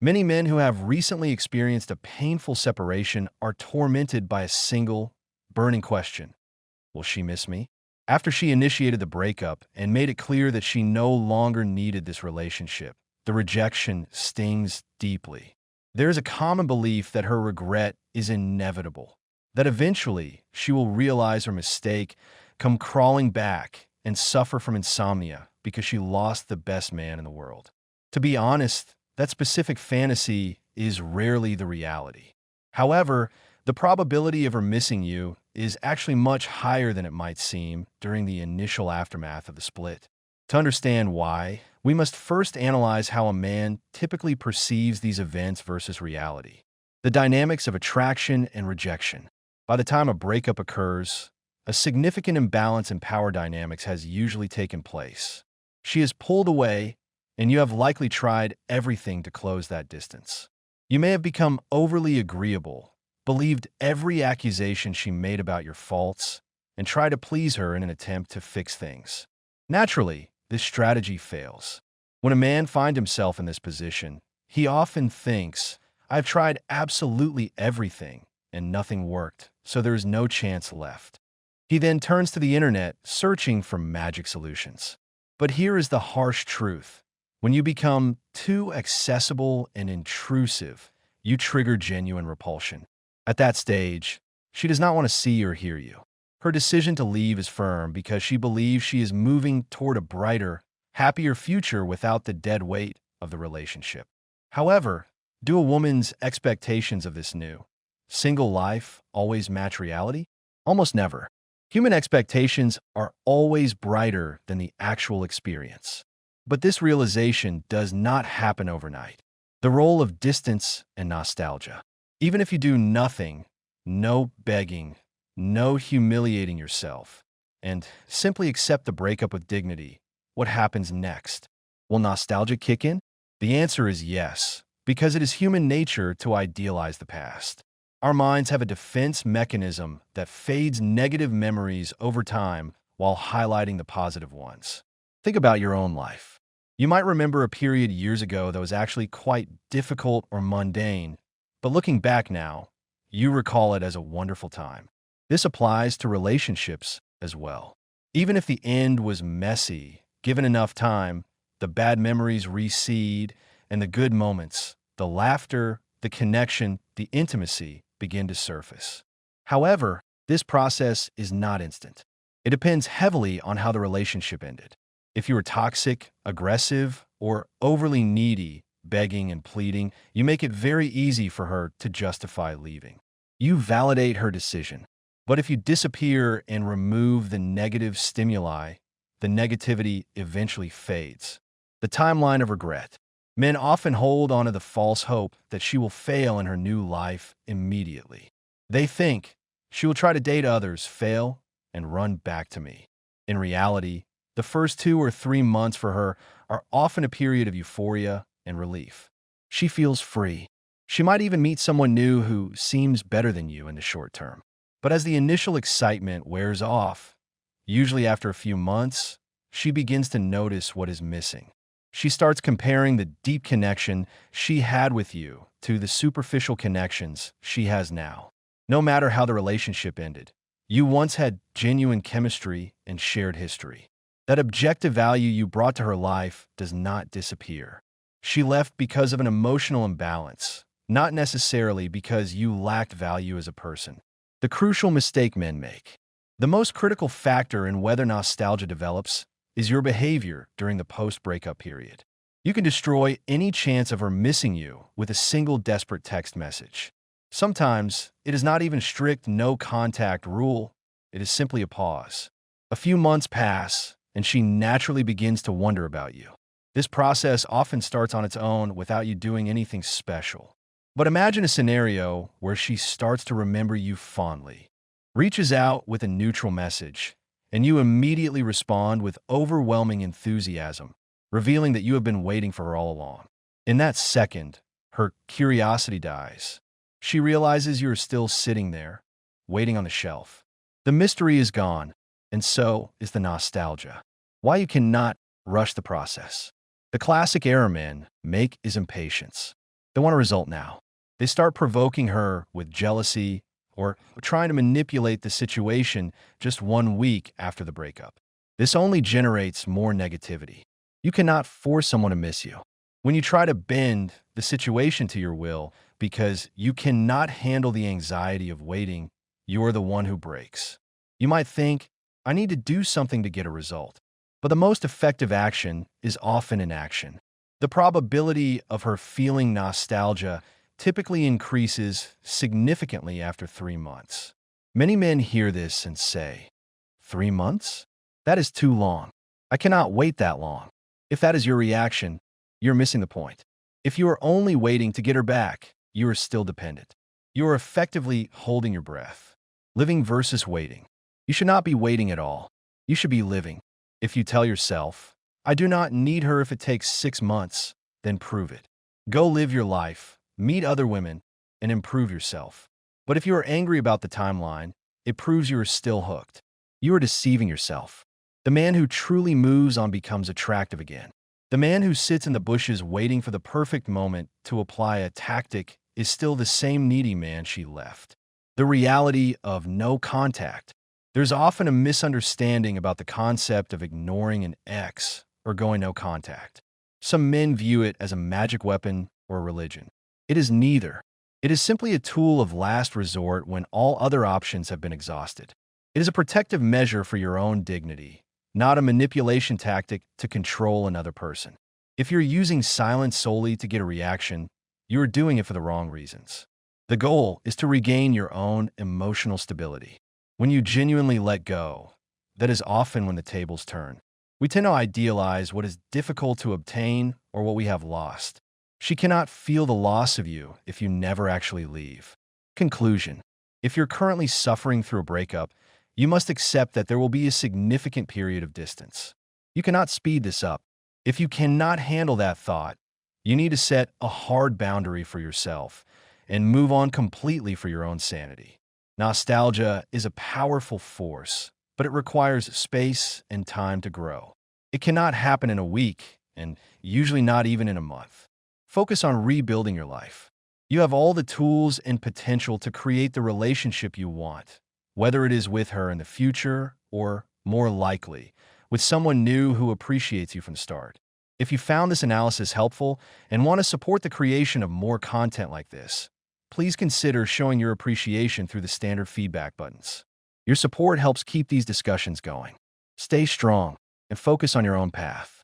Many men who have recently experienced a painful separation are tormented by a single, burning question. Will she miss me? After she initiated the breakup and made it clear that she no longer needed this relationship, the rejection stings deeply. There is a common belief that her regret is inevitable, that eventually she will realize her mistake, come crawling back, and suffer from insomnia because she lost the best man in the world. To be honest, that specific fantasy is rarely the reality. However, the probability of her missing you is actually much higher than it might seem during the initial aftermath of the split. To understand why, we must first analyze how a man typically perceives these events versus reality. The dynamics of attraction and rejection. By the time a breakup occurs, a significant imbalance in power dynamics has usually taken place. She is pulled away, and you have likely tried everything to close that distance. You may have become overly agreeable, believed every accusation she made about your faults, and tried to please her in an attempt to fix things. Naturally, this strategy fails. When a man finds himself in this position, he often thinks, I've tried absolutely everything, and nothing worked, so there is no chance left. He then turns to the internet, searching for magic solutions. But here is the harsh truth. When you become too accessible and intrusive, you trigger genuine repulsion. At that stage, she does not want to see or hear you. Her decision to leave is firm because she believes she is moving toward a brighter, happier future without the dead weight of the relationship. However, do a woman's expectations of this new, single life always match reality? Almost never. Human expectations are always brighter than the actual experience. But this realization does not happen overnight. The role of distance and nostalgia. Even if you do nothing, no begging, no humiliating yourself, and simply accept the breakup with dignity, what happens next? Will nostalgia kick in? The answer is yes, because it is human nature to idealize the past. Our minds have a defense mechanism that fades negative memories over time while highlighting the positive ones. Think about your own life. You might remember a period years ago that was actually quite difficult or mundane, but looking back now, you recall it as a wonderful time. This applies to relationships as well. Even if the end was messy, given enough time, the bad memories recede, and the good moments, the laughter, the connection, the intimacy, begin to surface. However, this process is not instant. It depends heavily on how the relationship ended. If you were toxic, aggressive, or overly needy, begging and pleading, you make it very easy for her to justify leaving. You validate her decision. But if you disappear and remove the negative stimuli, the negativity eventually fades. The timeline of regret. Men often hold onto the false hope that she will fail in her new life immediately. They think, she will try to date others, fail, and run back to me. In reality, the first 2 or 3 months for her are often a period of euphoria and relief. She feels free. She might even meet someone new who seems better than you in the short term. But as the initial excitement wears off, usually after a few months, she begins to notice what is missing. She starts comparing the deep connection she had with you to the superficial connections she has now. No matter how the relationship ended, you once had genuine chemistry and shared history. That objective value you brought to her life does not disappear. She left because of an emotional imbalance, not necessarily because you lacked value as a person. The crucial mistake men make. The most critical factor in whether nostalgia develops is your behavior during the post-breakup period. You can destroy any chance of her missing you with a single desperate text message. Sometimes, it is not even strict no-contact rule. It is simply a pause. A few months pass, and she naturally begins to wonder about you. This process often starts on its own without you doing anything special. But imagine a scenario where she starts to remember you fondly, reaches out with a neutral message, and you immediately respond with overwhelming enthusiasm, revealing that you have been waiting for her all along. In that second, her curiosity dies. She realizes you are still sitting there, waiting on the shelf. The mystery is gone, and so is the nostalgia. Why you cannot rush the process. The classic error men make is impatience. They want a result now. They start provoking her with jealousy or trying to manipulate the situation just 1 week after the breakup. This only generates more negativity. You cannot force someone to miss you. When you try to bend the situation to your will because you cannot handle the anxiety of waiting, you're the one who breaks. You might think, I need to do something to get a result. But the most effective action is often inaction. The probability of her feeling nostalgia typically increases significantly after 3 months. Many men hear this and say, 3 months? That is too long. I cannot wait that long. If that is your reaction, you're missing the point. If you are only waiting to get her back, you are still dependent. You are effectively holding your breath. Living versus waiting. You should not be waiting at all. You should be living. If you tell yourself, I do not need her if it takes 6 months, then prove it. Go live your life, meet other women, and improve yourself. But if you are angry about the timeline, it proves you are still hooked. You are deceiving yourself. The man who truly moves on becomes attractive again. The man who sits in the bushes waiting for the perfect moment to apply a tactic is still the same needy man she left. The reality of no contact. There's often a misunderstanding about the concept of ignoring an ex or going no contact. Some men view it as a magic weapon or a religion. It is neither. It is simply a tool of last resort when all other options have been exhausted. It is a protective measure for your own dignity, not a manipulation tactic to control another person. If you're using silence solely to get a reaction, you are doing it for the wrong reasons. The goal is to regain your own emotional stability. When you genuinely let go, that is often when the tables turn. We tend to idealize what is difficult to obtain or what we have lost. She cannot feel the loss of you if you never actually leave. Conclusion. If you're currently suffering through a breakup, you must accept that there will be a significant period of distance. You cannot speed this up. If you cannot handle that thought, you need to set a hard boundary for yourself and move on completely for your own sanity. Nostalgia is a powerful force, but it requires space and time to grow. It cannot happen in a week, and usually not even in a month. Focus on rebuilding your life. You have all the tools and potential to create the relationship you want, whether it is with her in the future or, more likely, with someone new who appreciates you from the start. If you found this analysis helpful and want to support the creation of more content like this, please consider showing your appreciation through the standard feedback buttons. Your support helps keep these discussions going. Stay strong and focus on your own path.